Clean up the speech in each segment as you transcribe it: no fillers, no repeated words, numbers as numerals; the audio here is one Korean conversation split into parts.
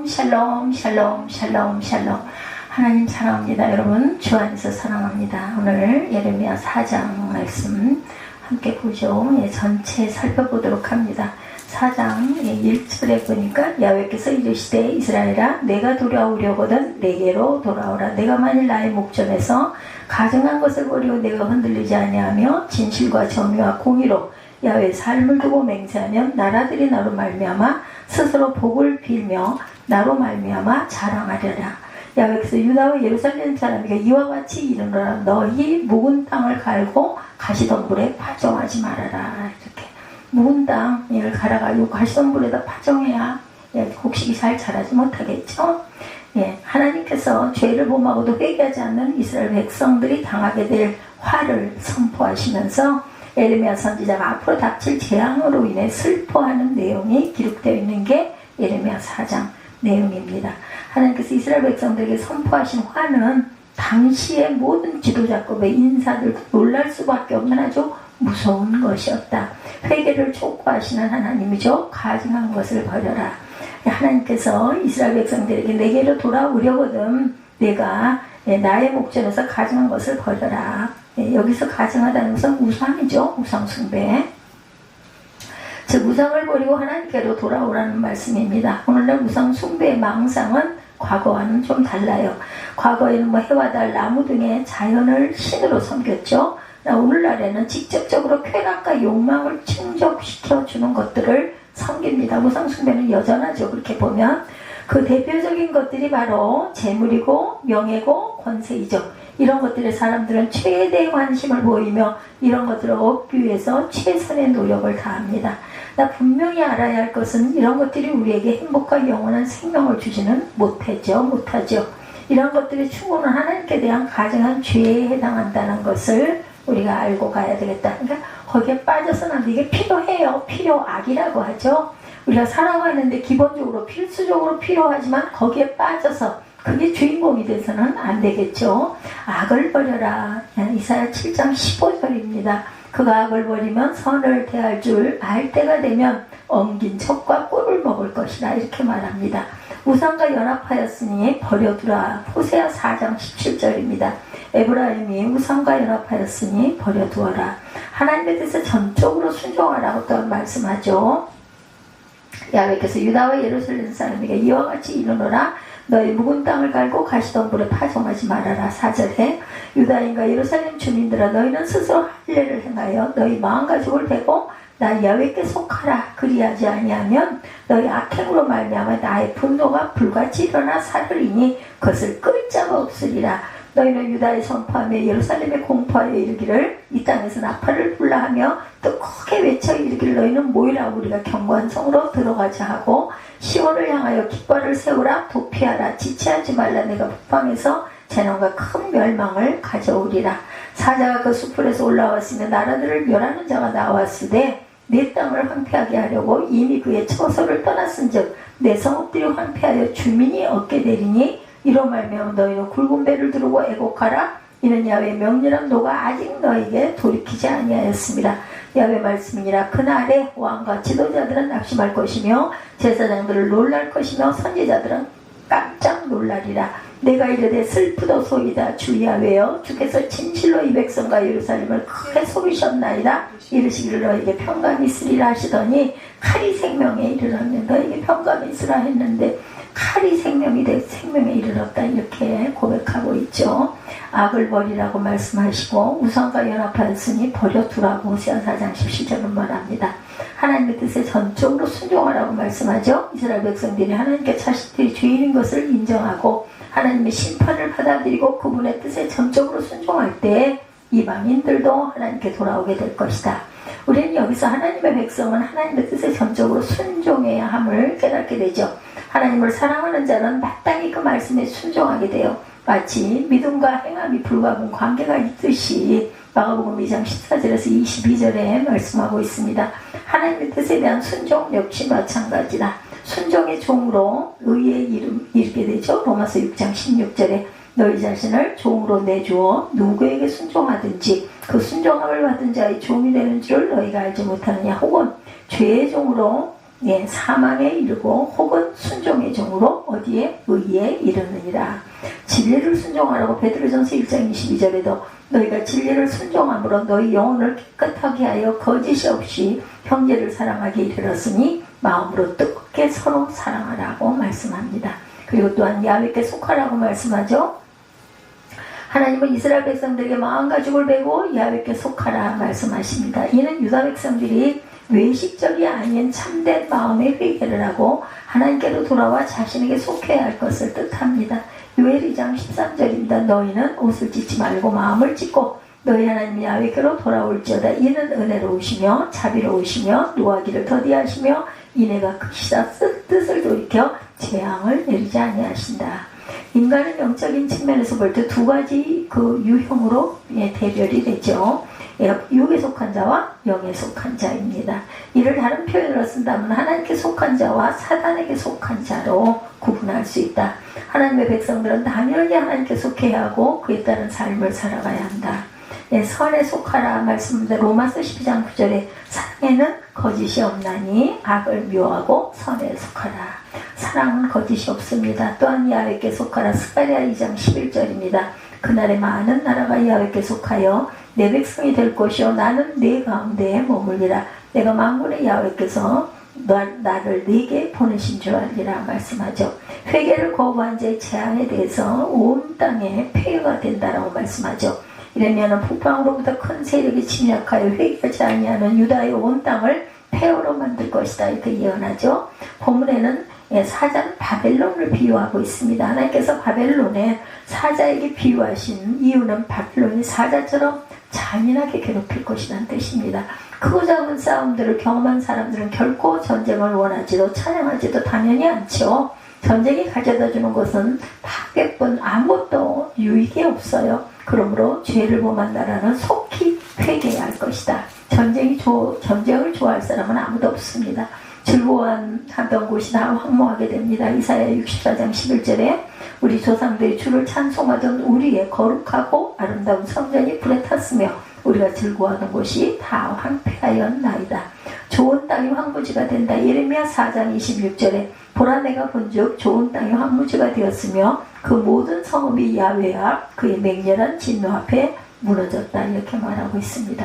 샬롬 샬롬 샬롬 샬롬 샬롬. 하나님 사랑합니다. 여러분 주 안에서 사랑합니다. 오늘 예레미야 4장 말씀 함께 보죠. 전체 살펴보도록 합니다. 4장 1절에 보니까 야훼께서 이르시되 이스라엘아 내가 돌아오려거든 내게로 돌아오라. 내가 만일 나의 목전에서 가증한 것을 버리고 내가 흔들리지 아니하며 진실과 정의와 공의로 야훼의 삶을 두고 맹세하면 나라들이 나로 말미암아 스스로 복을 빌며 나로 말미암아 자랑하려라. 야훼께서 유다와 예루살렘 사람에게 이와 같이 이르노라. 너희 묵은 땅을 갈고 가시덤불에 파종하지 말아라. 이렇게 묵은 땅을 갈아가지고 가시덤불에다 파종해야 곡식이 잘 자라지 못하겠죠. 하나님께서 죄를 범하고도 회개하지 않는 이스라엘 백성들이 당하게 될 화를 선포하시면서 예레미야 선지자가 앞으로 닥칠 재앙으로 인해 슬퍼하는 내용이 기록되어 있는 게 예레미야 4장 내용입니다. 하나님께서 이스라엘 백성들에게 선포하신 화는 당시의 모든 지도자급의 인사들도 놀랄 수밖에 없는 아주 무서운 것이었다. 회개를 촉구하시는 하나님이죠. 가증한 것을 버려라. 하나님께서 이스라엘 백성들에게 내게로 돌아오려거든 내가 나의 목전에서 가증한 것을 버려라. 여기서 가증하다는 것은 우상이죠. 우상 숭배. 즉 우상을 버리고 하나님께로 돌아오라는 말씀입니다. 오늘날 우상 숭배의 망상은 과거와는 좀 달라요. 과거에는 해와 달, 나무 등의 자연을 신으로 섬겼죠. 오늘날에는 직접적으로 쾌락과 욕망을 충족시켜주는 것들을 섬깁니다. 우상 숭배는 여전하죠. 그렇게 보면 그 대표적인 것들이 바로 재물이고 명예고 권세이죠. 이런 것들에 사람들은 최대의 관심을 보이며 이런 것들을 얻기 위해서 최선의 노력을 다합니다. 분명히 알아야 할 것은 이런 것들이 우리에게 행복과 영원한 생명을 주지는 못하죠. 이런 것들이 충분한 하나님께 대한 가증한 죄에 해당한다는 것을 우리가 알고 가야 되겠다. 그러니까 거기에 빠져서는 안 돼. 이게 필요해요. 필요악이라고 하죠. 우리가 살아가는데 기본적으로 필수적으로 필요하지만 거기에 빠져서 그게 주인공이 돼서는 안 되겠죠. 악을 버려라. 이사야 7장 15절입니다. 그가 악을 버리면 선을 대할 줄 알 때가 되면 엉긴 척과 꿀을 먹을 것이다. 이렇게 말합니다. 우상과 연합하였으니 버려두라. 호세아 4장 17절입니다. 에브라임이 우상과 연합하였으니 버려두어라. 하나님의 뜻에 전적으로 순종하라고 또한 말씀하죠. 야훼께서 유다와 예루살렘 사람에게 이와 같이 이르노라. 너희 묵은 땅을 갈고 가시덤불에 파종하지 말아라. 4절에 유다인과 예루살렘 주민들아 너희는 스스로 할례를 행하여 너희 마음가짐을 베고 나 야훼께 속하라. 그리하지 아니하면 너희 악행으로 말미암아 나의 분노가 불같이 일어나 사르리니 그것을 끌 자가 없으리라. 너희는 유다에 선포하며 예루살렘에 공포하여 이르기를 이 땅에서 나팔을 불라 하며 또 크게 외쳐 이르기를 너희는 모이라. 우리가 견고한 성으로 들어가자 하고 시온을 향하여 깃발을 세우라. 도피하라. 지체하지 말라. 내가 북방에서 재난과 큰 멸망을 가져오리라. 사자가 그 수풀에서 올라왔으며 나라들을 멸하는 자가 나왔으되 내 땅을 황폐하게 하려고 이미 그의 처소를 떠났은즉 내 성읍들이 황폐하여 주민이 얻게 되리니 이로 말미암아 너희는 굵은 배를 두르고 애곡하라. 이는 야훼의 명렬한 노가 아직 너에게 돌이키지 아니하였습니다. 야훼 말씀이니라. 그날에 왕과 지도자들은 낙심할 것이며 제사장들을 놀랄 것이며 선지자들은 깜짝 놀라리라. 내가 이르되 슬프도소이다. 주 야훼여 주께서 진실로 이 백성과 예루살렘을 크게 속이셨나이다. 이르시기를 너에게 평강이 있으리라 하시더니 칼이 생명에 이르렀는데 너에게 평강이 있으라 했는데 칼이 생명에 이르렀다. 이렇게 고백하고 있죠. 악을 버리라고 말씀하시고 우상과 연합하였으니 버려두라고 호세아 4장 17절은 말합니다. 하나님의 뜻에 전적으로 순종하라고 말씀하죠. 이스라엘 백성들이 하나님께 자신들이 죄인인 것을 인정하고 하나님의 심판을 받아들이고 그분의 뜻에 전적으로 순종할 때 이방인들도 하나님께 돌아오게 될 것이다. 우리는 여기서 하나님의 백성은 하나님의 뜻에 전적으로 순종해야 함을 깨닫게 되죠. 하나님을 사랑하는 자는 마땅히 그 말씀에 순종하게 돼요. 마치 믿음과 행함이 불가분 관계가 있듯이 마가복음 2장 14절에서 22절에 말씀하고 있습니다. 하나님의 뜻에 대한 순종 역시 마찬가지다. 순종의 종으로 의에 이르게 되죠. 로마서 6장 16절에 너희 자신을 종으로 내주어 누구에게 순종하든지 그 순종함을 받은 자의 종이 되는 줄을 너희가 알지 못하느냐. 혹은 죄의 종으로 사망에 이르고 혹은 순종의 종으로 어디에? 의에 이르느니라. 진리를 순종하라고 베드로전서 1장 22절에도 너희가 진리를 순종함으로 너희 영혼을 깨끗하게 하여 거짓이 없이 형제를 사랑하게 이르렀으니 마음으로 뜨겁게 서로 사랑하라고 말씀합니다. 그리고 또한 야훼께 속하라고 말씀하죠. 하나님은 이스라엘 백성들에게 마음가짐을 베고 야훼께 속하라 말씀하십니다. 이는 유다 백성들이 외식적이 아닌 참된 마음의 회개를 하고 하나님께로 돌아와 자신에게 속해야 할 것을 뜻합니다. 요엘 2장 13절입니다. 너희는 옷을 찢지 말고 마음을 찢고 너희 하나님 야훼께로 돌아올지어다. 이는 은혜로우시며 자비로우시며 노하기를 더디하시며 이내가 크시다. 뜻을 돌이켜 재앙을 내리지 아니하신다. 인간은 영적인 측면에서 볼 때 두 가지 그 유형으로 대별이 되죠. 육에 속한 자와 영에 속한 자입니다. 이를 다른 표현으로 쓴다면 하나님께 속한 자와 사단에게 속한 자로 구분할 수 있다. 하나님의 백성들은 당연히 하나님께 속해야 하고 그에 따른 삶을 살아가야 한다. 선에 속하라 말씀입니다. 로마서 12장 9절에 사랑에는 거짓이 없나니 악을 묘하고 선에 속하라. 사랑은 거짓이 없습니다. 또한 야훼께 속하라. 스가랴 2장 11절입니다. 그날에 많은 나라가 야훼께 속하여 내 백성이 될 것이요 나는 내 가운데에 머물리라. 내가 만군의 야훼께서 나를 네게 보내신 줄 알리라 말씀하죠. 회개를 거부한 자의 재앙에 대해서 온 땅에 폐허가 된다라고 말씀하죠. 이러면 북방으로부터 큰 세력이 침략하여 회개하지 아니하는 유다의 온 땅을 폐허로 만들 것이다 이렇게 예언하죠. 본문에는 사자는 바벨론을 비유하고 있습니다. 하나님께서 바벨론에 사자에게 비유하신 이유는 바벨론이 사자처럼 잔인하게 괴롭힐 것이라는 뜻입니다. 크고 작은 싸움들을 경험한 사람들은 결코 전쟁을 원하지도 찬양하지도 당연히 않죠. 전쟁이 가져다주는 것은 파괴뿐 아무것도 유익이 없어요. 그러므로 죄를 범한 나라는 속히 회개해야 할 것이다. 전쟁을 좋아할 사람은 아무도 없습니다. 즐거워하던 곳이 다 황무하게 됩니다. 이사야 64장 11절에 우리 조상들이 주를 찬송하던 우리의 거룩하고 아름다운 성전이 불에 탔으며 우리가 즐거워하던 곳이 다 황폐하였나이다. 좋은 땅이 황무지가 된다. 예레미야 4장 26절에 보라 내가 본즉 좋은 땅이 황무지가 되었으며 그 모든 성읍이 야훼 앞 그의 맹렬한 진노 앞에 무너졌다 이렇게 말하고 있습니다.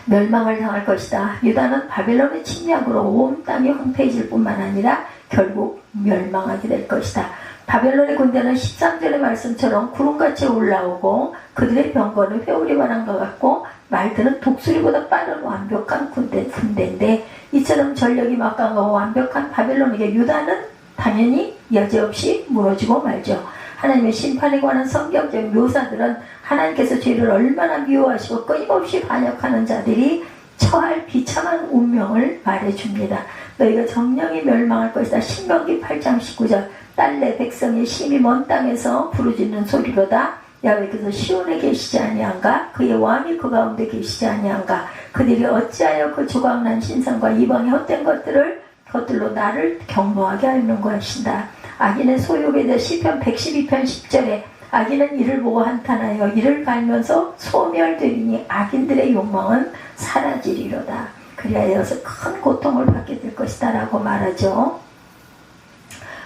멸망을 당할 것이다. 유다는 바벨론의 침략으로 온 땅이 황폐해질 뿐만 아니라 결국 멸망하게 될 것이다. 바벨론의 군대는 13절의 말씀처럼 구름같이 올라오고 그들의 병거는 회오리 바람과 같고 말들은 독수리보다 빠른 완벽한 군대인데 이처럼 전력이 막강하고 완벽한 바벨론에게 유다는 당연히 여지없이 무너지고 말죠. 하나님의 심판에 관한 성경적 묘사들은 하나님께서 죄를 얼마나 미워하시고 끊임없이 반역하는 자들이 처할 비참한 운명을 말해줍니다. 너희가 정령이 멸망할 것이다. 신명기 8장 19절 딸내 백성의 심히 먼 땅에서 부르짖는 소리로다. 야훼께서 시온에 계시지 아니한가? 그의 왕이 그 가운데 계시지 아니한가? 그들이 어찌하여 그 조각난 신상과 이방의 헛된 것들로 나를 경노하게 하는 것인가? 악인의 소욕에 대해 시편 112편 10절에 악인은 이를 보고 한탄하여 이를 갈면서 소멸되리니 악인들의 욕망은 사라지리로다. 그리하여서 큰 고통을 받게 될 것이다 라고 말하죠.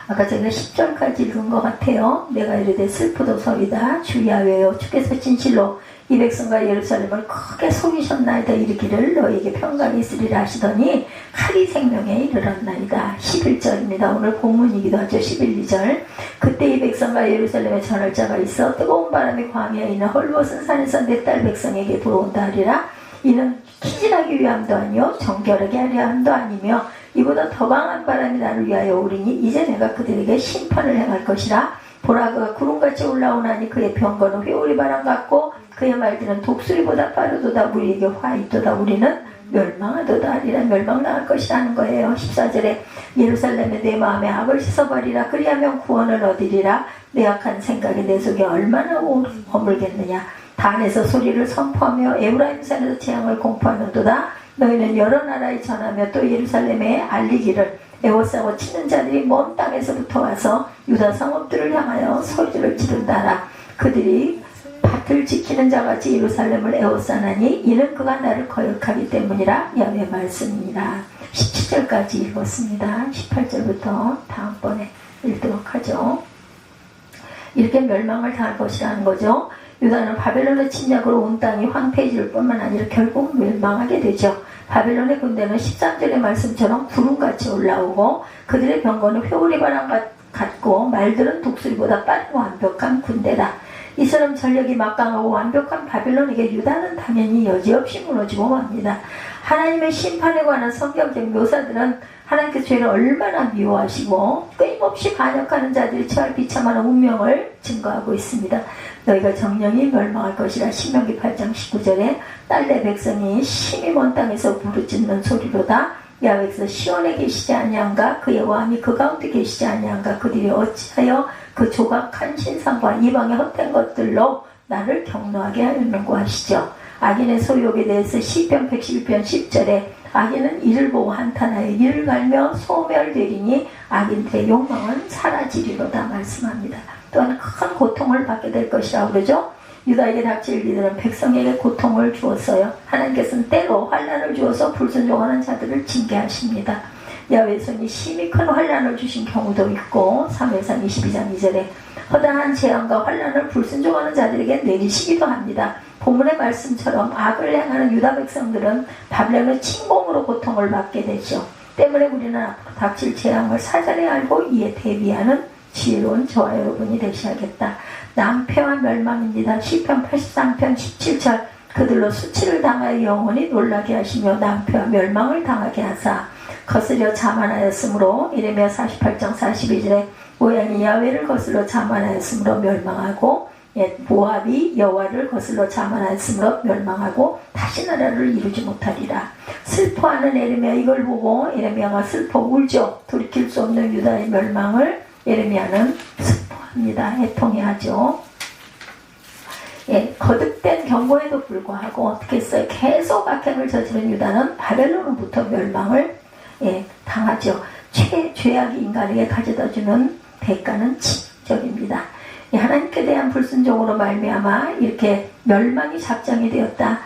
아까 제가 10절까지 읽은 것 같아요. 내가 이르되 슬프도소이다. 주 야훼여 주께서 진실로 이 백성과 예루살렘을 크게 속이셨나이다. 이르기를 너에게 평강이 있으리라 하시더니 칼이 생명에 이르렀나이다. 11절입니다. 오늘 본문이기도 하죠. 11절 그때 이 백성과 예루살렘에 전할 자가 있어 뜨거운 바람이 광야에 있는 헐벗은 산에서 내 딸 백성에게 불어온다 하리라. 이는 키질하기 위함도 아니요 정결하게 하려 함도 아니며 이보다 더 강한 바람이 나를 위하여 오리니 이제 내가 그들에게 심판을 행할 것이라. 보라 그가 구름같이 올라오나니 그의 병거는 회오리 바람 같고 그의 말들은 독수리보다 빠르도다. 우리에게 화 있도다. 우리는 멸망하도다 하리라. 멸망당할 것이라는 거예요. 14절에 예루살렘에 내 마음의 악을 씻어버리라. 그리하면 구원을 얻으리라. 내 악한 생각이 내 속에 얼마나 머물겠느냐. 단에서 소리를 선포하며 에브라임 산에서 재앙을 공포하는도다. 너희는 여러 나라에 전하며 또 예루살렘에 알리기를 애워싸고 치는 자들이 먼 땅에서부터 와서 유다 성읍들을 향하여 소리를 지른다라. 그들이 밭을 지키는 자같이 예루살렘을 애워싸나니 이는 그가 나를 거역하기 때문이라. 야훼의 말씀이니라. 17절까지 읽었습니다. 18절부터 다음번에 읽도록 하죠. 이렇게 멸망을 당할 것이라는 거죠. 유다는 바벨론의 침략으로 온 땅이 황폐해질 뿐만 아니라 결국 멸망하게 되죠. 바벨론의 군대는 13절의 말씀처럼 구름같이 올라오고 그들의 병거는 회오리 바람 같고 말들은 독수리보다 빠르고 완벽한 군대다. 이처럼 전력이 막강하고 완벽한 바벨론에게 유다는 당연히 여지없이 무너지고 맙니다. 하나님의 심판에 관한 성경적 묘사들은 하나님께서 죄를 얼마나 미워하시고 끊임없이 반역하는 자들이 처할 비참한 운명을 증거하고 있습니다. 너희가 정령이 멸망할 것이라. 신명기 8장 19절에 딸내 백성이 심히 먼 땅에서 부르짖는 소리로다. 야훼께서 시온에 계시지 아니한가? 그의 왕이 그 가운데 계시지 아니한가? 그들이 어찌하여 그 조각한 신상과 이방의 헛된 것들로 나를 경노하게 하였는고 하시죠. 악인의 소욕에 대해서 시편 111편 10절에 악인은 이를 보고 한탄하여 이를 갈며 소멸되리니 악인들의 욕망은 사라지리로다 말씀합니다. 또한 큰 고통을 받게 될 것이라고 그러죠. 유다에게 닥칠 일들은 백성에게 고통을 주었어요. 하나님께서는 때로 환난을 주어서 불순종하는 자들을 징계하십니다. 야훼의 손이 심히 큰 환난을 주신 경우도 있고 사무엘상 22장 2절에 허다한 재앙과 환난을 불순종하는 자들에게 내리시기도 합니다. 본문의 말씀처럼 악을 행하는 유다 백성들은 바벨론의 침공으로 고통을 받게 되죠. 때문에 우리는 앞으로 닥칠 재앙을 사전에 알고 이에 대비하는 지혜로운 저와 여러분이 되셔야겠다. 낭패와 멸망입니다. 시편 83편 17절 그들로 수치를 당하여 영원히 놀라게 하시며 낭패와 멸망을 당하게 하사 거스려 자만하였으므로 이레미야 48장 42절에 모양이 야훼를 거슬러 자만하였으므로 멸망하고 모압이 여호와를 거슬러 자만하였으므로 멸망하고 다시 나라를 이루지 못하리라. 슬퍼하는 예레미야 이걸 보고 예레미야가 슬퍼 울죠. 돌이킬 수 없는 유다의 멸망을 예레미야는 슬퍼합니다. 해통해하죠. 거듭된 경고에도 불구하고 어떻게 했어요? 계속 악행을 저지른 유다는 바벨론으로부터 멸망을 당하죠. 죄악이 인간에게 가져다주는 대가는 치명적입니다. 하나님께 대한 불순종으로 말미암아 이렇게 멸망이 작정이 되었다.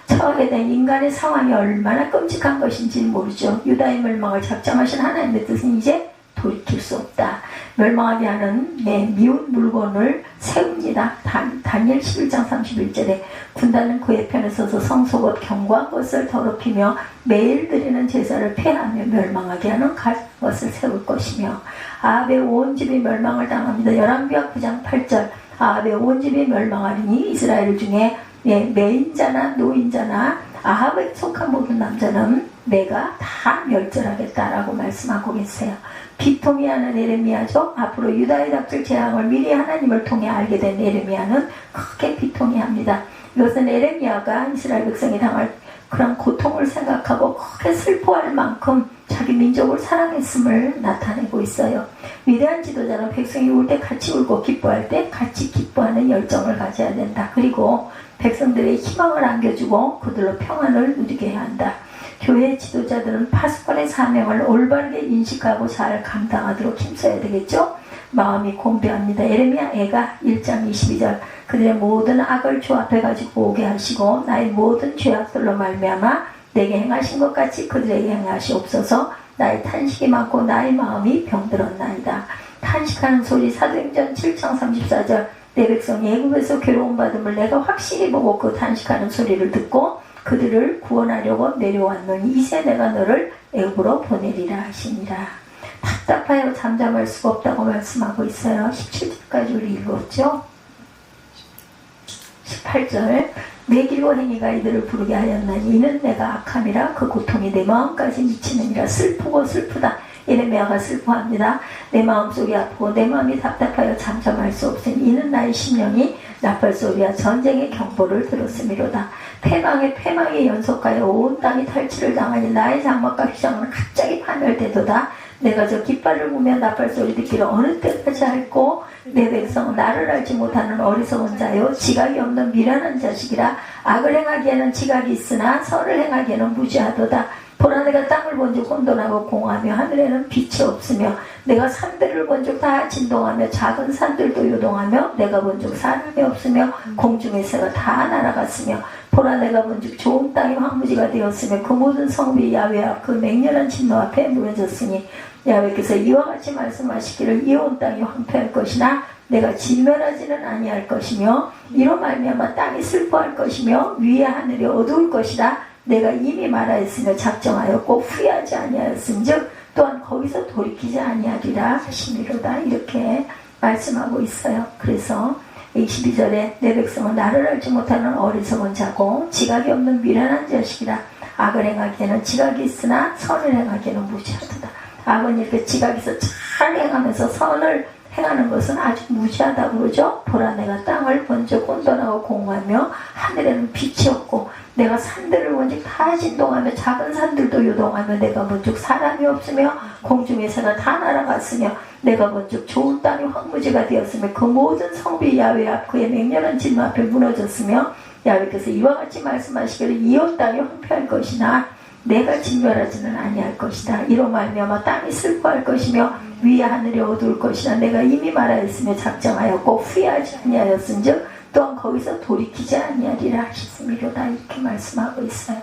처하게 된 인간의 상황이 얼마나 끔찍한 것인지 모르죠. 유다의 멸망을 작정하신 하나님의 뜻은 이제 돌이킬 수 없다. 멸망하게 하는 미운 물건을 세웁니다. 다니엘 11장 31절에 군단은 그의 편에 서서 성소곧 견고한 것을 더럽히며 매일 드리는 제사를 폐하며 멸망하게 하는 것을 세울 것이며 아합의 온 집이 멸망을 당합니다. 열왕기하 9장 8절 아합의 온 집이 멸망하리니 이스라엘 중에 매인자나 노인자나 아합에 속한 모든 남자는 내가 다 멸절하겠다라고 말씀하고 계세요. 비통해하는 예레미야죠. 앞으로 유다에 닥칠 재앙을 미리 하나님을 통해 알게 된 예레미야는 크게 비통해합니다. 이것은 예레미야가 이스라엘 백성이 당할 그런 고통을 생각하고 크게 슬퍼할 만큼 자기 민족을 사랑했음을 나타내고 있어요. 위대한 지도자는 백성이 울 때 같이 울고 기뻐할 때 같이 기뻐하는 열정을 가져야 된다. 그리고 백성들의 희망을 안겨주고 그들로 평안을 누리게 해야 한다. 교회 지도자들은 파수꾼의 사명을 올바르게 인식하고 잘 감당하도록 힘써야 되겠죠. 마음이 공배합니다. 예레미야 애가 1장 22절 그들의 모든 악을 주 앞에 가지고 오게 하시고 나의 모든 죄악들로 말미암아 내게 행하신 것 같이 그들에게 행하시옵소서. 나의 탄식이 많고 나의 마음이 병들었나이다. 탄식하는 소리 사도행전 7장 34절 내 백성이 애굽에서 괴로움 받음을 내가 확실히 보고 그 탄식하는 소리를 듣고 그들을 구원하려고 내려왔노니 이제 내가 너를 애굽으로 보내리라 하시니라. 답답하여 잠잠할 수가 없다고 말씀하고 있어요. 17절까지 우리 읽었죠. 18절 내 길과 행위가 이들을 부르게 하였나니 이는 내가 악함이라 그 고통이 내 마음까지 미치느니라. 슬프고 슬프다. 예레미야가 슬퍼합니다. 내 마음속이 아프고 내 마음이 답답하여 잠잠할 수 없으니 이는 나의 심령이 나팔 소리와 전쟁의 경보를 들었음이로다. 패망의 연속하여 온 땅이 탈취를 당하니 나의 장막과 휘장은 갑자기 파멸되도다. 내가 저 깃발을 보며 나팔 소리 듣기를 어느 때까지 할꼬 내 백성은 나를 알지 못하는 어리석은 자요 지각이 없는 미련한 자식이라. 악을 행하기에는 지각이 있으나 선을 행하기에는 무지하도다. 보라 내가 땅을 본즉 혼돈하고 공하며 하늘에는 빛이 없으며 내가 산들을 본즉 다 진동하며 작은 산들도 요동하며 내가 본즉 사람이 없으며 공중의 새가 다 날아갔으며 보라 내가 본즉 좋은 땅이 황무지가 되었으며 그 모든 성읍이 야훼 앞 그 맹렬한 진노 앞에 무너졌으니 야훼께서 이와 같이 말씀하시기를 이 온 땅이 황폐할 것이나 내가 진멸하지는 아니할 것이며 이로 말미암아 땅이 슬퍼할 것이며 위의 하늘이 어두울 것이다. 내가 이미 말하였으며 작정하였고 후회하지 아니하였은즉 또한 거기서 돌이키지 아니하리라 하시니로다. 이렇게 말씀하고 있어요. 그래서 22절에 내 백성은 나를 알지 못하는 어리석은 자고 지각이 없는 미련한 자식이라. 악을 행하기에는 지각이 있으나 선을 행하기에는 무지하도다. 악은 이렇게 지각에서 잘 행하면서 선을 행하는 것은 아주 무지하다고 그러죠. 보라 내가 땅을 본즉 혼돈하고 공하며 하늘에는 빛이 없고 내가 산들을 본즉 다 진동하며 작은 산들도 요동하며 내가 본즉 사람이 없으며 공중의 새가 다 날아갔으며 내가 본즉 좋은 땅이 황무지가 되었으며 그 모든 성비 야훼 앞 그의 맹렬한 진노 앞에 무너졌으며 야훼께서 이와 같이 말씀하시기를 이 온 땅이 황폐할 것이나 내가 진멸하지는 아니할 것이다. 이로 말미암아 땅이 슬퍼할 것이며 위의 하늘이 어두울 것이나 내가 이미 말하였으며 작정하였고 후회하지 아니하였은즉 또한 거기서 돌이키지 아니하리라 하셨음이로다. 이렇게 말씀하고 있어요.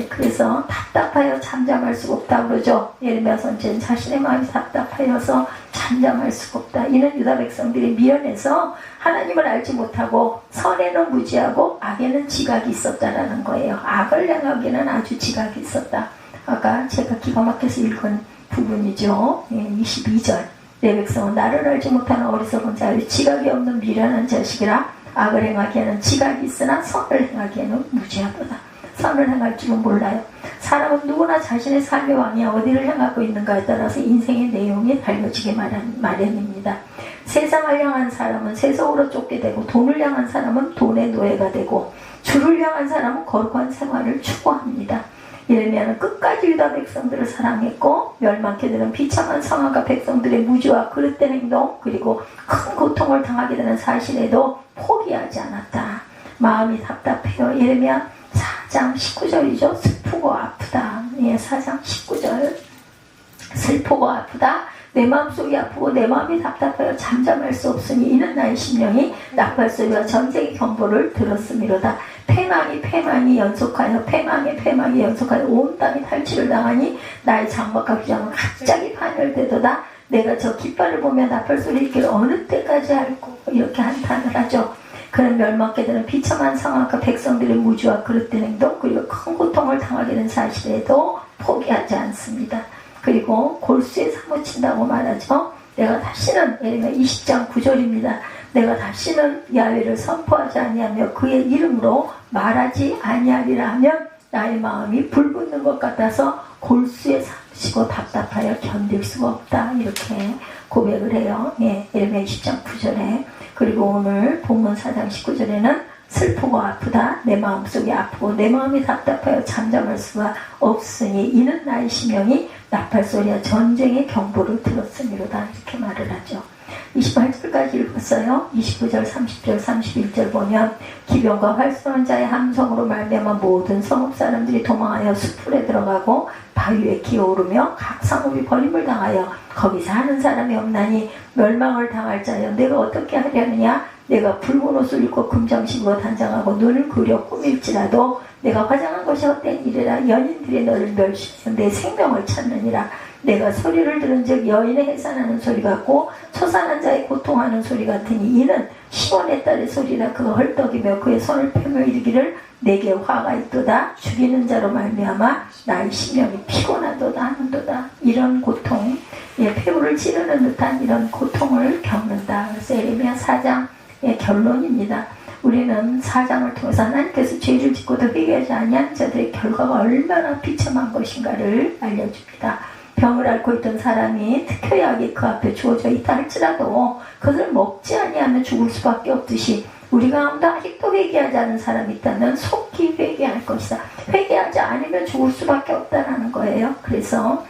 그래서 답답하여 잠잠할 수가 없다 그러죠. 예레미야 선지자는 자신의 마음이 답답하여서 잠잠할 수가 없다. 이는 유다 백성들이 미련해서 하나님을 알지 못하고 선에는 무지하고 악에는 지각이 있었다라는 거예요. 악을 행하기에는 아주 지각이 있었다. 아까 제가 기가 막혀서 읽은 부분이죠. 22절 내 백성은 나를 알지 못하는 어리석은 자유 지각이 없는 미련한 자식이라. 악을 행하기에는 지각이 있으나 선을 행하기에는 무지하도다. 선을 행할 줄은 몰라요. 사람은 누구나 자신의 삶의 왕이 어디를 향하고 있는가에 따라서 인생의 내용이 달려지게 마련입니다. 세상을 향한 사람은 세속으로 쫓게 되고 돈을 향한 사람은 돈의 노예가 되고 주를 향한 사람은 거룩한 생활을 추구합니다. 예레미야는 끝까지 유다 백성들을 사랑했고 멸망케 되는 비참한 상황과 백성들의 무지와 그릇된 행동 그리고 큰 고통을 당하게 되는 사실에도 포기하지 않았다. 마음이 답답해요. 예레미야 4장 19절이죠. 슬프고 아프다. 4장 19절 슬프고 아프다. 내 마음속이 아프고 내 마음이 답답하여 잠잠할 수 없으니 이는 나의 심령이 나팔소리와 전쟁의 경보를 들었음이로다. 패망이 연속하여 패망이 연속하여 온 땅이 탈취를 당하니 나의 장막과 규장은 갑자기 파멸되도다. 내가 저 깃발을 보며 나팔소리 있기를 어느 때까지 할꼬. 이렇게 한탄을 하죠. 그는 멸망케 되는 비참한 상황과 백성들의 무지와 그릇된 행동 그리고 큰 고통을 당하게 된 사실에도 포기하지 않습니다. 그리고 골수에 사무친다고 말하죠. 내가 다시는 예레미야 20장 9절입니다. 내가 다시는 야훼를 선포하지 아니하며 그의 이름으로 말하지 아니하리라 하면 나의 마음이 불붙는 것 같아서 골수에 사무치고 답답하여 견딜 수가 없다. 이렇게 고백을 해요. 예레미야 20장 9절에. 그리고 오늘 본문 4장 19절에는 슬프고 아프다. 내 마음속이 아프고 내 마음이 답답하여 잠잠할 수가 없으니 이는 나의 심령이 나팔소리와 전쟁의 경보를 들었음이로다. 이렇게 말을 하죠. 28절까지 읽었어요. 29절, 30절, 31절 보면 기병과 활쏘는 자의 함성으로 말미암아 모든 성읍 사람들이 도망하여 숲풀에 들어가고 바위에 기어오르며 각 성읍이 버림을 당하여 거기 사는 사람이 없나니 멸망을 당할 자여 내가 어떻게 하려느냐. 내가 붉은 옷을 입고 금장식으로 단장하고 눈을 그려 꾸밀지라도 내가 화장한 것이 헛된 일이라. 연인들이 너를 멸시하여 내 생명을 찾느니라. 내가 소리를 들은즉 여인의 해산하는 소리 같고 초산한 자의 고통하는 소리 같으니 이는 시온의 딸의 소리라. 그가 헐떡이며 그의 손을 펴며 이르기를 내게 화가 있도다. 죽이는 자로 말미암아 나의 심령이 피곤하도다 하는도다. 이런 고통, 폐부를 찌르는 듯한 이런 고통을 겪는다. 그래서 예레미야 4장의 결론입니다. 우리는 4장을 통해서 하나님께서 죄를 짓고도 회개하지 아니하는 자들의 결과가 얼마나 비참한 것인가를 알려줍니다. 병을 앓고 있던 사람이 특효약이 그 앞에 주어져 있다 할지라도 그것을 먹지 아니하면 죽을 수밖에 없듯이 우리 가운데 아직도 회개하지 않은 사람이 있다면 속히 회개할 것이다. 회개하지 않으면 죽을 수밖에 없다는 거예요. 그래서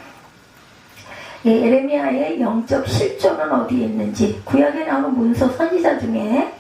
예레미야의 영적 실존은 어디에 있는지 구약에 나오는 문서 선지자 중에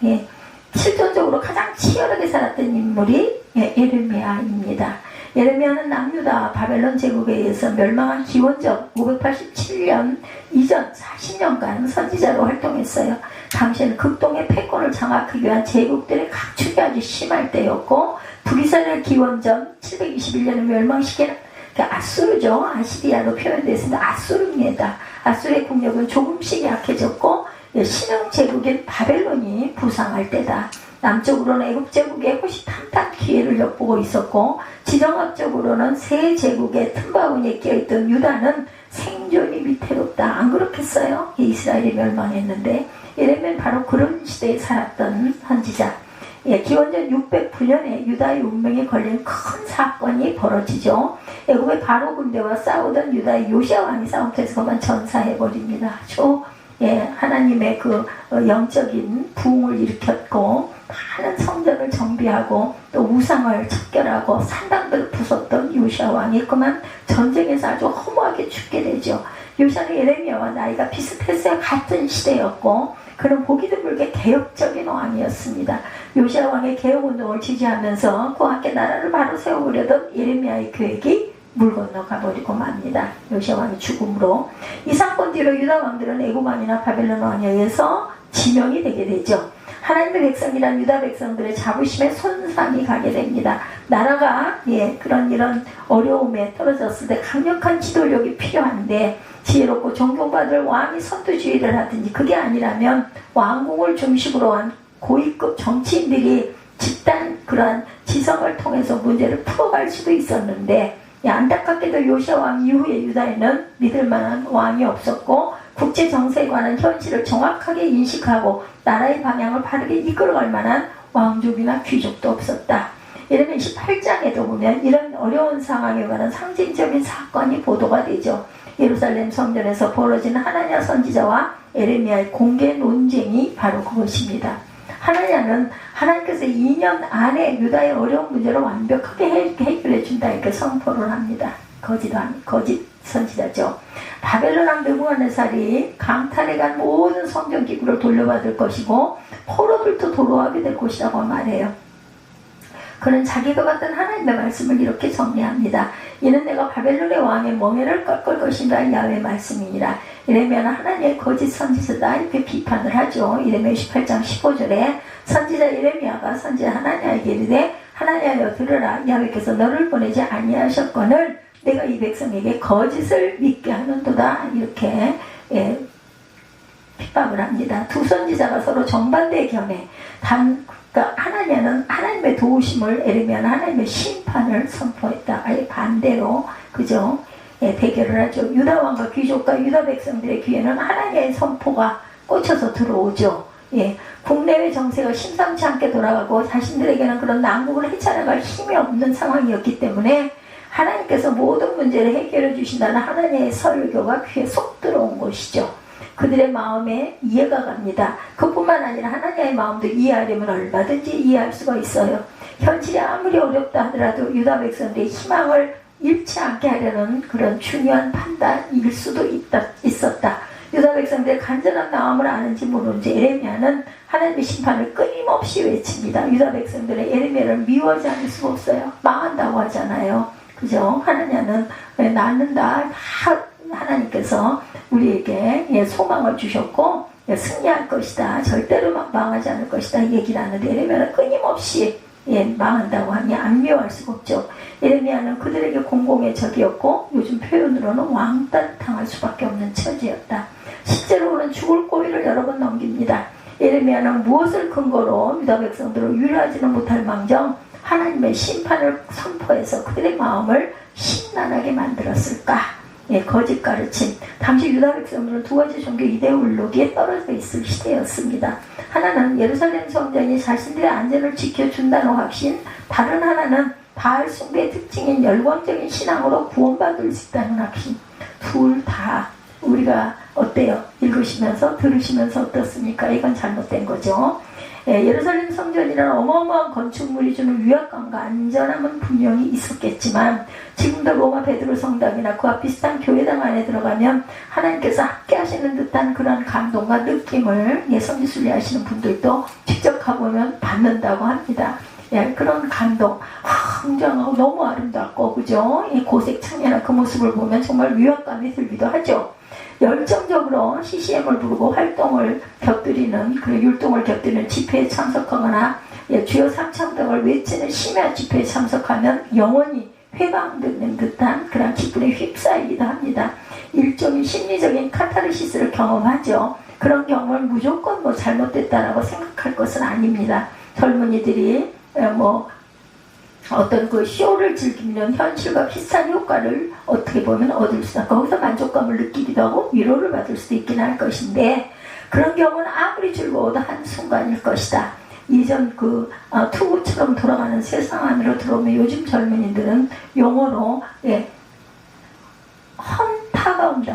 실존적으로 가장 치열하게 살았던 인물이 예레미야입니다. 예레미야는 남유다 바벨론 제국에 의해서 멸망한 기원전 587년 이전 40년간 선지자로 활동했어요. 당시에는 극동의 패권을 장악하기 위한 제국들의 각축이 아주 심할 때였고, 북이스라엘 기원전 721년에 멸망시키는 아수르죠. 아시리아로 표현됐습니다. 아수르입니다. 아수르의 국력은 조금씩 약해졌고 신흥 제국인 바벨론이 부상할 때다. 남쪽으로는 애굽 제국의 호시탐탐 기회를 엿보고 있었고, 지정학적으로는 세 제국의 틈바구니에 끼어있던 유다는 생존이 위태롭다. 안 그렇겠어요? 이스라엘이 멸망했는데, 예레미야는 바로 그런 시대에 살았던 선지자. 기원전 609년에 유다의 운명에 걸린 큰 사건이 벌어지죠. 애굽의 바로 군대와 싸우던 유다의 요시야 왕이 싸움터에서 그만 전사해버립니다. 하나님의 그 영적인 부흥을 일으켰고, 많은 성전을 정비하고 또 우상을 척결하고 산당들을 부쉈던 요시야 왕이 그만 전쟁에서 아주 허무하게 죽게 되죠. 요시야는 예레미야와 나이가 비슷했어요. 같은 시대였고, 그는 보기 드물게 개혁적인 왕이었습니다. 요시야 왕의 개혁운동을 지지하면서 그와 함께 나라를 바로 세워보려던 예레미야의 계획이 물 건너가 버리고 맙니다. 요시야 왕의 죽음으로. 이 사건 뒤로 유다 왕들은 애굽 왕이나 바벨론 왕에 의해서 지명이 되게 되죠. 하나님의 백성이란 유다 백성들의 자부심에 손상이 가게 됩니다. 나라가 이런 어려움에 떨어졌을 때 강력한 지도력이 필요한데, 지혜롭고 존경받을 왕이 선두주의를 하든지, 그게 아니라면 왕궁을 중심으로 한 고위급 정치인들이 집단 그러한 지성을 통해서 문제를 풀어갈 수도 있었는데, 안타깝게도 요시야 왕 이후에 유다에는 믿을만한 왕이 없었고, 국제 정세에 관한 현실을 정확하게 인식하고 나라의 방향을 바르게 이끌어갈 만한 왕족이나 귀족도 없었다. 예레미야 28장에도 보면 이런 어려운 상황에 관한 상징적인 사건이 보도가 되죠. 예루살렘 성전에서 벌어진 하나냐 선지자와 예레미야의 공개 논쟁이 바로 그것입니다. 하나냐는 하나님께서 2년 안에 유다의 어려운 문제를 완벽하게 해결해 준다 이렇게 선포를 합니다. 거짓 선지자죠. 바벨론 왕 느부갓네살이 강탈해간 모든 성전 기구를 돌려받을 것이고 포로들도 도로하게 될 것이라고 말해요. 그는 자기가 받은 하나님의 말씀을 이렇게 정리합니다. 이는 내가 바벨론의 왕의 멍에를 꺾을 것인가 야훼의 말씀이니라. 예레미야는 하나님의 거짓 선지자다 이렇게 비판을 하죠. 예레미야 18장 15절에 선지자 예레미야가 선지자 하나냐에게 이르되 하나냐여 들으라. 야훼께서 너를 보내지 아니하셨거늘 내가 이 백성에게 거짓을 믿게 하는도다 이렇게 핍박을 합니다. 두 선지자가 서로 정반대의 견해. 그러니까 하나냐는 하나님의 도우심을, 예레미야는 하나님의 심판을 선포했다. 아예 반대로 그죠? 대결을 하죠. 유다 왕과 귀족과 유다 백성들의 귀에는 하나님의 선포가 꽂혀서 들어오죠. 국내외 정세가 심상치 않게 돌아가고 자신들에게는 그런 난국을 헤쳐나갈 힘이 없는 상황이었기 때문에 하나님께서 모든 문제를 해결해 주신다는 하나님의 설교가 귀에 쏙 들어온 것이죠. 그들의 마음에 이해가 갑니다. 그뿐만 아니라 하나님의 마음도 이해하려면 얼마든지 이해할 수가 있어요. 현실이 아무리 어렵다 하더라도 유다 백성들의 희망을 잃지 않게 하려는 그런 중요한 판단일 수도 있었다. 유다 백성들의 간절한 마음을 아는지 모르는지 예레미야는 하나님의 심판을 끊임없이 외칩니다. 유다 백성들의 예레미야를 미워하지 않을 수가 없어요. 망한다고 하잖아요. 그죠? 하나님은 낳는다. 하나님께서 우리에게 소망을 주셨고 승리할 것이다. 절대로 망하지 않을 것이다. 이 얘기를 하는데 예레미야는 끊임없이 망한다고 하니 안 미워할 수가 없죠. 예레미야는 그들에게 공공의 적이었고 요즘 표현으로는 왕따 당할 수밖에 없는 처지였다. 실제로 그는 죽을 고비를 여러 번 넘깁니다. 예레미야는 무엇을 근거로 유다 백성들을 위로하지는 못할 망정 하나님의 심판을 선포해서 그들의 마음을 심란하게 만들었을까? 거짓 가르침. 당시 유다 백성들은 두 가지 종교 이데올로기에 떨어져 있을 시대였습니다. 하나는 예루살렘 성전이 자신들의 안전을 지켜준다는 확신, 다른 하나는 바알 숭배의 특징인 열광적인 신앙으로 구원받을 수 있다는 확신. 둘 다 우리가 어때요? 읽으시면서 들으시면서 어떻습니까? 이건 잘못된 거죠. 예루살렘 성전이라는 어마어마한 건축물이 주는 위압감과 안전함은 분명히 있었겠지만 지금도 로마 베드로 성당이나 그와 비슷한 교회당 안에 들어가면 하나님께서 함께 하시는 듯한 그런 감동과 느낌을 성지순례 하시는 분들도 직접 가보면 받는다고 합니다. 예, 그런 감동, 굉장하고 너무 아름답고, 그죠? 이 고색 청년의 그 모습을 보면 정말 위압감이 들기도 하죠. 열정적으로 CCM을 부르고 활동을 곁들이는, 그 율동을 곁들이는 집회에 참석하거나, 예, 주요 삼창등을 외치는 심야 집회에 참석하면 영원히 회방되는 듯한 그런 기쁨에 휩싸이기도 합니다. 일종의 심리적인 카타르시스를 경험하죠. 그런 경험을 무조건 뭐 잘못됐다라고 생각할 것은 아닙니다. 젊은이들이 어떤 그 쇼를 즐기면 현실과 비슷한 효과를 어떻게 보면 얻을 수 있고 거기서 만족감을 느끼기도 하고 위로를 받을 수도 있긴 할 것인데, 그런 경우는 아무리 즐거워도 한순간일 것이다. 이전 투구처럼 돌아가는 세상 안으로 들어오면 요즘 젊은이들은 용어로 헌타가 옵니다.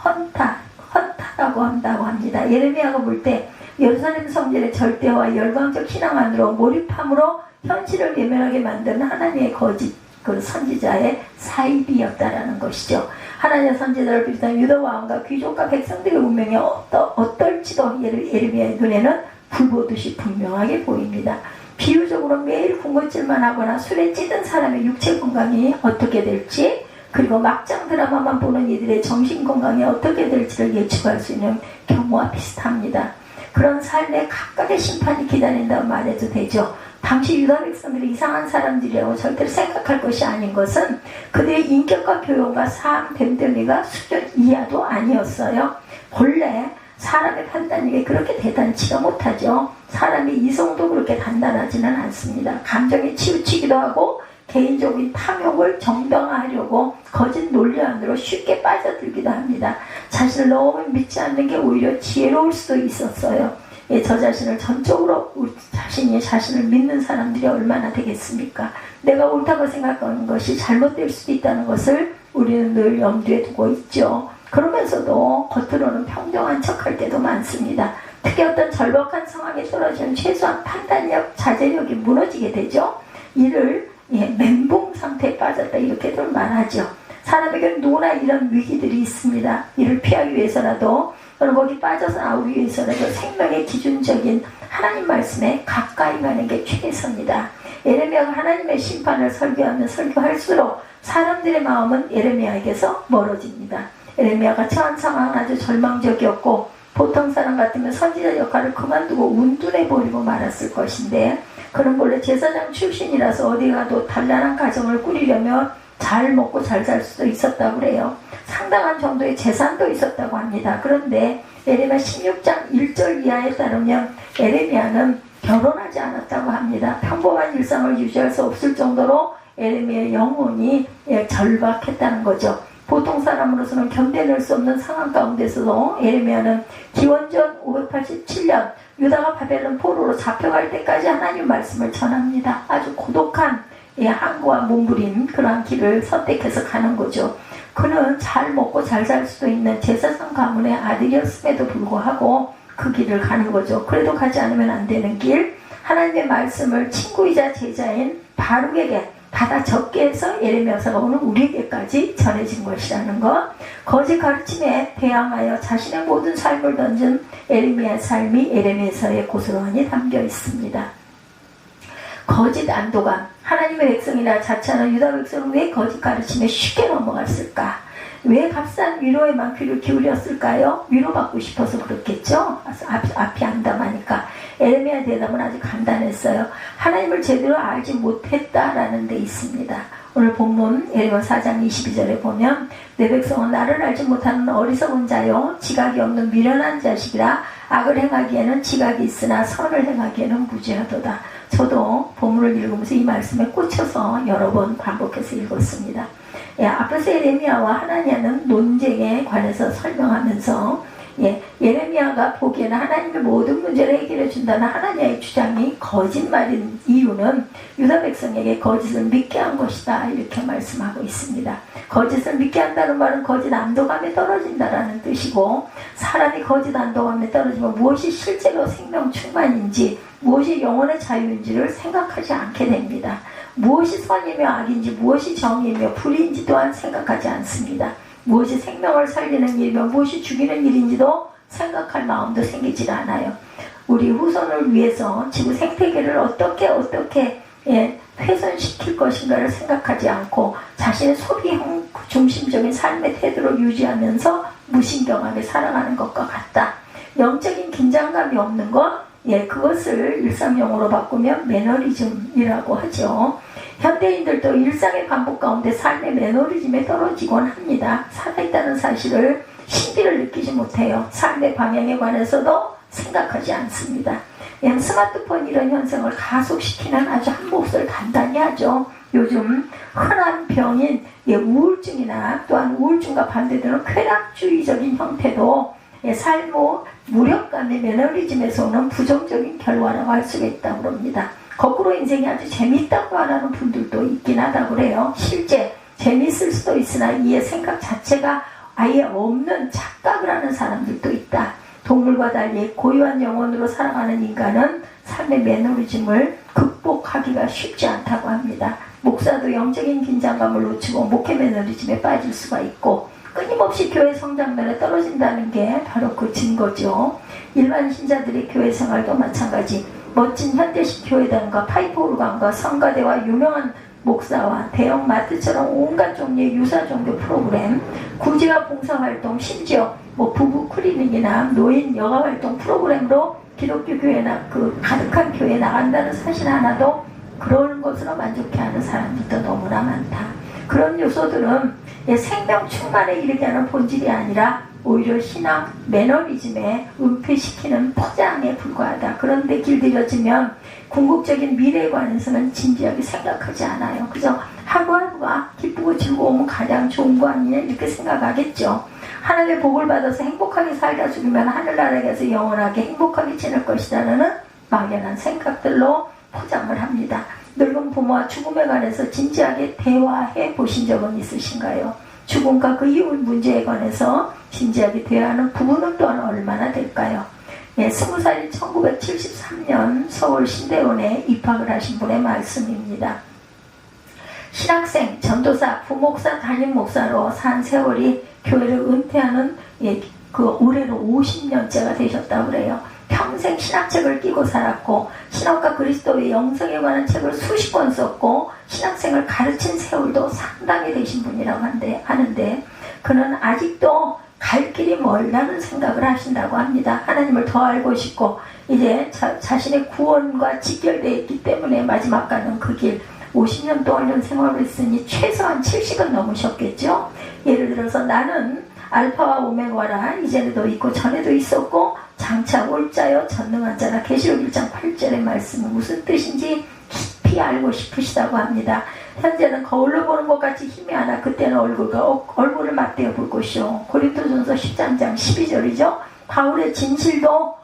헌타라고 한다고 합니다. 예레미야가 볼 때 예루살렘 성전의 절대화와 열광적 신앙 안으로 몰입함으로 현실을 외면하게 만드는 하나님의 거짓 그 선지자의 사입이었다라는 것이죠. 하나님의 선지자를 비롯한 유다 왕과 귀족과 백성들의 운명이 어떨지도 예레미야의 눈에는 불보듯이 분명하게 보입니다. 비유적으로 매일 군것질만 하거나 술에 찌든 사람의 육체 건강이 어떻게 될지, 그리고 막장 드라마만 보는 이들의 정신 건강이 어떻게 될지를 예측할 수 있는 경우와 비슷합니다. 그런 삶에 각각의 심판이 기다린다고 말해도 되죠. 당시 유다 백성들이 이상한 사람들이라고 절대로 생각할 것이 아닌 것은 그들의 인격과 교養과 삶 됨됨이가 수준 이하도 아니었어요. 본래 사람의 판단력이 그렇게 대단치가 못하죠. 사람의 이성도 그렇게 단단하지는 않습니다. 감정에 치우치기도 하고 개인적인 탐욕을 정당화하려고 거짓 논리 안으로 쉽게 빠져들기도 합니다. 자신을 너무 믿지 않는 게 오히려 지혜로울 수도 있었어요. 저 자신을 전적으로 자신을 믿는 사람들이 얼마나 되겠습니까? 내가 옳다고 생각하는 것이 잘못될 수도 있다는 것을 우리는 늘 염두에 두고 있죠. 그러면서도 겉으로는 평정한 척할 때도 많습니다. 특히 어떤 절박한 상황에 떨어지는 최소한 판단력, 자제력이 무너지게 되죠. 이를 멘붕 상태에 빠졌다 이렇게들 말하죠. 사람에게는 누구나 이런 위기들이 있습니다. 이를 피하기 위해서라도, 또는 거기 빠져서 나오기 위해서라도 생명의 기준적인 하나님 말씀에 가까이 가는 게 최선입니다. 예레미야가 하나님의 심판을 설교하면 설교할수록 사람들의 마음은 예레미야에게서 멀어집니다. 예레미야가 처한 상황은 아주 절망적이었고 보통 사람 같으면 선지자 역할을 그만두고 운둔해버리고 말았을 것인데, 그는 원래 제사장 출신이라서 어디 가도 단란한 가정을 꾸리려면 잘 먹고 잘 살 수도 있었다고 그래요. 상당한 정도의 재산도 있었다고 합니다. 그런데 예레미야 16장 1절 이하에 따르면 예레미야는 결혼하지 않았다고 합니다. 평범한 일상을 유지할 수 없을 정도로 예레미야의 영혼이 절박했다는 거죠. 보통 사람으로서는 견뎌낼 수 없는 상황 가운데서도 예레미야는 기원전 587년 유다가 바벨론 포로로 잡혀갈 때까지 하나님 말씀을 전합니다. 아주 고독한 항구와 몸부림 그러한 길을 선택해서 가는 거죠. 그는 잘 먹고 잘 살 수도 있는 제사장 가문의 아들이었음에도 불구하고 그 길을 가는 거죠. 그래도 가지 않으면 안 되는 길, 하나님의 말씀을 친구이자 제자인 바룩에게 받아 적게 해서 예레미야서가 오늘 우리에게까지 전해진 것이라는 것, 거짓 가르침에 대항하여 자신의 모든 삶을 던진 예레미야의 삶이 예레미야서에 고스란히 담겨 있습니다. 거짓 안도감, 하나님의 백성이나 자처하는 유다 백성은 왜 거짓 가르침에 쉽게 넘어갔을까? 왜 값싼 위로에만 귀를 기울였을까요? 위로받고 싶어서 그렇겠죠? 앞이 암담하니까. 예레미야의 대답은 아주 간단했어요. 하나님을 제대로 알지 못했다라는 데 있습니다. 오늘 본문 예레미야 4장 22절에 보면 내 백성은 나를 알지 못하는 어리석은 자요 지각이 없는 미련한 자식이라 악을 행하기에는 지각이 있으나 선을 행하기에는 무지하도다. 저도 본문을 읽으면서 이 말씀에 꽂혀서 여러 번 반복해서 읽었습니다. 앞에서 예레미야와 하나냐는 논쟁에 관해서 설명하면서 예레미야가 보기에는 하나님의 모든 문제를 해결해 준다는 하나냐의 주장이 거짓말인 이유는 유다 백성에게 거짓을 믿게 한 것이다 이렇게 말씀하고 있습니다. 거짓을 믿게 한다는 말은 거짓 안도감에 떨어진다라는 뜻이고, 사람이 거짓 안도감에 떨어지면 무엇이 실제로 생명 충만인지, 무엇이 영혼의 자유인지를 생각하지 않게 됩니다. 무엇이 선이며 악인지, 무엇이 정의이며 불의인지 또한 생각하지 않습니다. 무엇이 생명을 살리는 일이며 무엇이 죽이는 일인지도 생각할 마음도 생기질 않아요. 우리 후손을 위해서 지구 생태계를 어떻게 훼손시킬 것인가를 생각하지 않고 자신의 소비 중심적인 삶의 태도를 유지하면서 무신경하게 살아가는 것과 같다. 영적인 긴장감이 없는 것, 그것을 일상용어로 바꾸면 매너리즘이라고 하죠. 현대인들도 일상의 반복 가운데 삶의 매너리즘에 떨어지곤 합니다. 살아있다는 사실을 신비를 느끼지 못해요. 삶의 방향에 관해서도 생각하지 않습니다. 스마트폰 이런 현상을 가속시키는 아주 한 몫을 단단히 하죠. 요즘 흔한 병인 우울증이나 또한 우울증과 반대되는 쾌락주의적인 형태도 삶의 무력감의 매너리즘에서 오는 부정적인 결과라고 할 수가 있다고 합니다. 거꾸로 인생이 아주 재밌다고 말하는 분들도 있긴 하다고 그래요. 실제 재밌을 수도 있으나 이의 생각 자체가 아예 없는 착각을 하는 사람들도 있다. 동물과 달리 고유한 영혼으로 살아가는 인간은 삶의 매너리즘을 극복하기가 쉽지 않다고 합니다. 목사도 영적인 긴장감을 놓치고 목회 매너리즘에 빠질 수가 있고 끊임없이 교회 성장면에 떨어진다는 게 바로 그 증거죠. 일반 신자들의 교회 생활도 마찬가지. 멋진 현대식 교회당과 파이프 오르간과 성가대와 유명한 목사와 대형 마트처럼 온갖 종류의 유사 종교 프로그램, 구제와 봉사활동, 심지어 부부 클리닉이나 노인 여가활동 프로그램으로 기독교 교회나 가득한 교회에 나간다는 사실 하나도 그런 것으로 만족해하는 사람들도 너무나 많다. 그런 요소들은 생명 충만에 이르게 하는 본질이 아니라 오히려 신앙 매너리즘에 은폐시키는 포장에 불과하다. 그런데 길들여지면 궁극적인 미래에 관해서는 진지하게 생각하지 않아요. 그저 하루하루가 기쁘고 즐거우면 가장 좋은 거 아니냐 이렇게 생각하겠죠. 하나님의 복을 받아서 행복하게 살다 죽으면 하늘나라에 가서 영원하게 행복하게 지낼 것이라는 막연한 생각들로 포장을 합니다. 늙은 부모와 죽음에 관해서 진지하게 대화해 보신 적은 있으신가요? 죽음과 그 이후 문제에 관해서 진지하게 대화하는 부부는 또한 얼마나 될까요? 20살인 1973년 서울 신대원에 입학을 하신 분의 말씀입니다. 신학생, 전도사, 부목사, 담임목사로 산 세월이 교회를 은퇴하는 올해로 50년째가 되셨다고 그래요. 평생 신학책을 끼고 살았고 신학과 그리스도의 영성에 관한 책을 수십 권 썼고 신학생을 가르친 세월도 상당히 되신 분이라고 하는데 그는 아직도 갈 길이 멀다는 생각을 하신다고 합니다. 하나님을 더 알고 싶고 이제 자신의 구원과 직결되어 있기 때문에 마지막 가는 그 길 50년 동안 생활을 했으니 최소한 70은 넘으셨겠죠. 예를 들어서 나는 알파와 오메가라 이전에도 있고 전에도 있었고 장차 올 자여 전능한 자라. 계시록 1장 8절의 말씀은 무슨 뜻인지 깊이 알고 싶으시다고 합니다. 현재는 거울로 보는 것 같이 희미하나 그때는 얼굴을 맞대어 볼 것이요. 고린도전서 13장 12절이죠. 바울의 진실도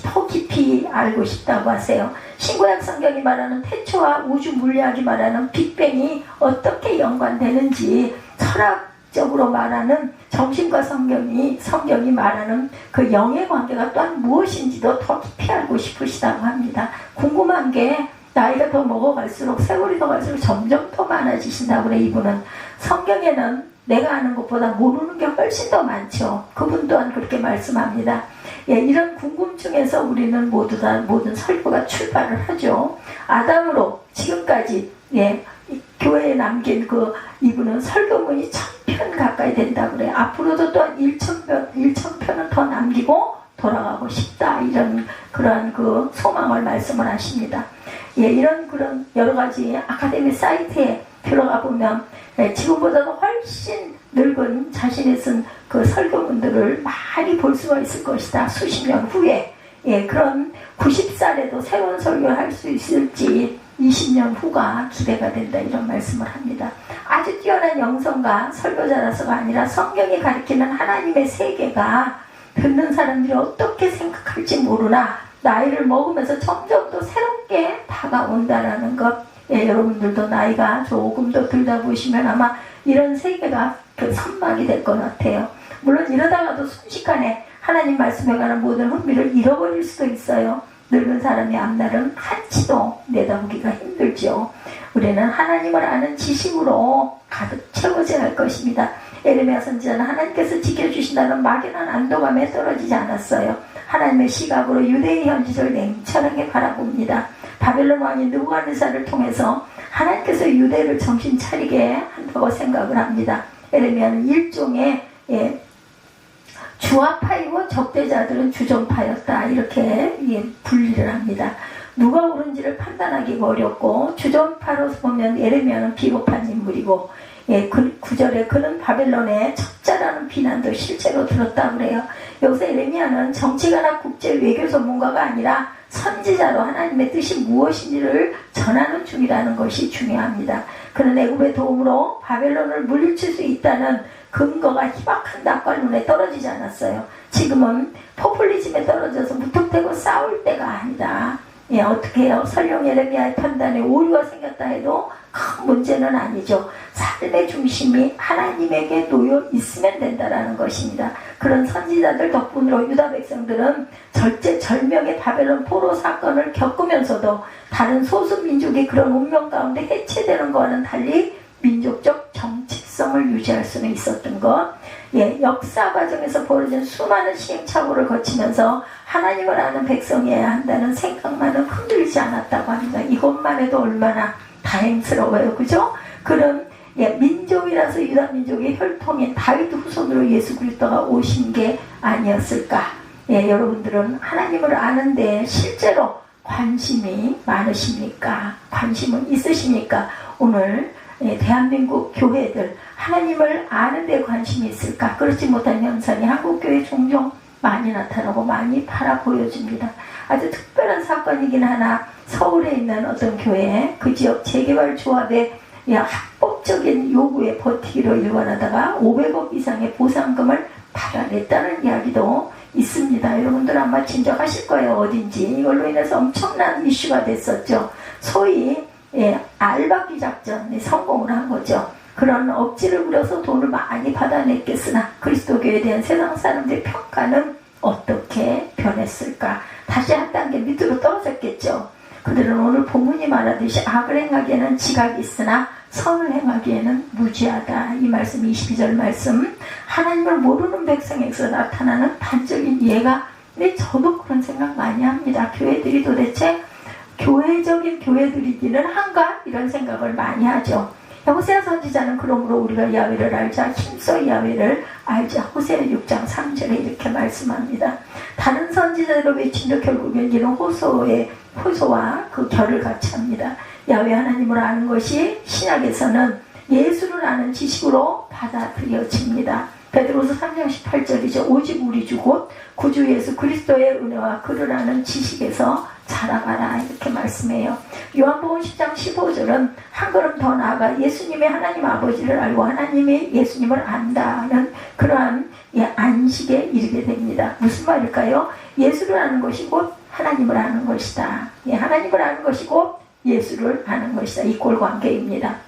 더 깊이 알고 싶다고 하세요. 신구약 성경이 말하는 태초와 우주 물리학이 말하는 빅뱅이 어떻게 연관되는지 철학적으로 말하는 정신과 성경이 말하는 그 영의 관계가 또한 무엇인지도 더 깊이 알고 싶으시다고 합니다. 궁금한 게 나이가 더 먹어갈수록 세월이 더 갈수록 점점 더 많아지신다고 그래. 이분은 성경에는 내가 아는 것보다 모르는 게 훨씬 더 많죠. 그분 또한 그렇게 말씀합니다. 이런 궁금증에서 우리는 모든 설교가 출발을 하죠. 아담으로 지금까지 교회에 남긴 이분은 설교문이 1000편 가까이 된다고 그래요. 앞으로도 또한 1000편은 더 남기고 돌아가고 싶다. 그러한 소망을 말씀을 하십니다. 그런 여러 가지 아카데미 사이트에 들어가 보면 지금보다도 훨씬 늙은 자신이 쓴 그 설교문들을 많이 볼 수가 있을 것이다. 수십 년 후에 그런 90살에도 새로운 설교를 할 수 있을지 20년 후가 기대가 된다. 이런 말씀을 합니다. 아주 뛰어난 영성과 설교자라서가 아니라 성경이 가리키는 하나님의 세계가 듣는 사람들이 어떻게 생각할지 모르나 나이를 먹으면서 점점 더 새롭게 다가온다라는 것. 여러분들도 나이가 조금 더 들다 보시면 아마 이런 세계가 선막이 될 것 같아요. 물론 이러다가도 순식간에 하나님 말씀에 관한 모든 흥미를 잃어버릴 수도 있어요. 늙은 사람의 앞날은 한치도 내다보기가 힘들죠. 우리는 하나님을 아는 지식으로 가득 채워져야 할 것입니다. 에레미야 선지자는 하나님께서 지켜주신다는 막연한 안도감에 떨어지지 않았어요. 하나님의 시각으로 유대의 현실을 냉철하게 바라봅니다. 바벨론 왕인 느부갓네살을 통해서 하나님께서 유대를 정신 차리게 한다고 생각을 합니다. 예레미야는 일종의 주화파이고 적대자들은 주종파였다, 이렇게 분리를 합니다. 누가 옳은지를 판단하기가 어렵고, 주종파로 보면 예레미야는 비겁한 인물이고, 그 9절에 그는 바벨론의 첩자라는 비난도 실제로 들었다고 그래요. 여기서 예레미야는 정치가나 국제 외교 전문가가 아니라 선지자로 하나님의 뜻이 무엇인지를 전하는 중이라는 것이 중요합니다. 그는 애굽의 도움으로 바벨론을 물리칠 수 있다는 근거가 희박한 낙과 눈에 떨어지지 않았어요. 지금은 포퓰리즘에 떨어져서 무턱대고 싸울 때가 아니다. 어떻게 해요? 설령 예레미야의 판단에 오류가 생겼다 해도 큰 문제는 아니죠. 삶의 중심이 하나님에게 놓여 있으면 된다라는 것입니다. 그런 선지자들 덕분으로 유다 백성들은 절제절명의 바벨론 포로 사건을 겪으면서도 다른 소수 민족이 그런 운명 가운데 해체되는 것과는 달리 민족적 정체성을 유지할 수는 있었던 것. 역사 과정에서 벌어진 수많은 시행착오를 거치면서 하나님을 아는 백성이어야 한다는 생각만은 흔들리지 않았다고 합니다. 이것만 해도 얼마나 다행스러워요. 그죠? 그런 민족이라서 유다 민족의 혈통인 다윗 후손으로 예수 그리스도가 오신 게 아니었을까. 여러분들은 하나님을 아는데 실제로 관심이 많으십니까? 관심은 있으십니까? 오늘 대한민국 교회들 하나님을 아는 데 관심이 있을까? 그렇지 못한 현상이 한국교회에 종종 많이 나타나고 많이 팔아 보여집니다. 아주 특별한 사건이긴 하나, 서울에 있는 어떤 교회, 그 지역 재개발 조합의 합법적인 요구에 버티기로 일관하다가 500억 이상의 보상금을 받아냈다는 이야기도 있습니다. 여러분들 아마 짐작하실 거예요. 어딘지. 이걸로 인해서 엄청난 이슈가 됐었죠. 소위 알박기 작전이 성공을 한 거죠. 그런 억지를 부려서 돈을 많이 받아냈겠으나 그리스도교에 대한 세상 사람들의 평가는 어떻게 변했을까? 다시 한 단계 밑으로 떨어졌겠죠. 그들은 오늘 본문이 말하듯이 악을 행하기에는 지각이 있으나 선을 행하기에는 무지하다. 이 말씀, 22절 말씀, 하나님을 모르는 백성에게서 나타나는 단적인 예가, 근데 저도 그런 생각 많이 합니다. 교회들이 도대체 교회적인 교회들이기는 한가? 이런 생각을 많이 하죠. 호세아 선지자는 그러므로 우리가 야훼를 알자, 힘써 야훼를 알자. 호세아 6장 3절에 이렇게 말씀합니다. 다른 선지자로 외친도 결국엔 이런 호소와 그 결을 같이 합니다. 야훼 하나님을 아는 것이 신약에서는 예수를 아는 지식으로 받아들여집니다. 베드로서 3장 18절이죠. 오직 우리 주 곧 구주 예수 그리스도의 은혜와 그를 아는 지식에서 자라가라, 이렇게 말씀해요. 요한복음 10장 15절은 한 걸음 더 나아가 예수님의 하나님 아버지를 알고 하나님의 예수님을 안다는 그러한 안식에 이르게 됩니다. 무슨 말일까요? 예수를 아는 것이 곧 하나님을 아는 것이다. 하나님을 아는 것이 곧 예수를 아는 것이다. 이 꼴관계입니다.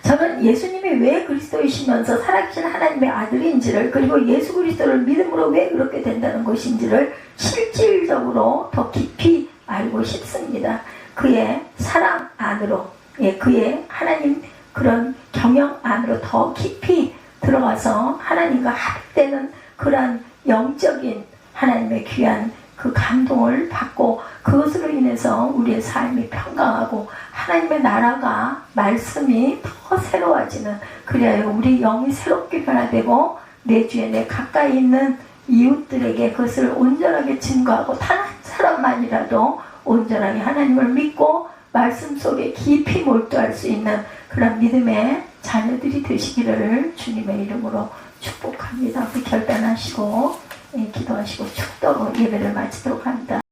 저는 예수님이 왜 그리스도이시면서 살아계신 하나님의 아들인지를, 그리고 예수 그리스도를 믿음으로 왜 그렇게 된다는 것인지를 실질적으로 더 깊이 알고 싶습니다. 그의 사랑 안으로, 그의 하나님 그런 경영 안으로 더 깊이 들어가서 하나님과 합되는 그런 영적인 하나님의 귀한 그 감동을 받고, 그것으로 인해서 우리의 삶이 평강하고 하나님의 나라가, 말씀이 더 새로워지는, 그래야 우리 영이 새롭게 변화되고 내 주에 내 가까이 있는 이웃들에게 그것을 온전하게 증거하고, 단 한 사람만이라도 온전하게 하나님을 믿고 말씀 속에 깊이 몰두할 수 있는 그런 믿음의 자녀들이 되시기를 주님의 이름으로 축복합니다. 결단하시고 기도하시고 축도로 예배를 마치도록 합니다.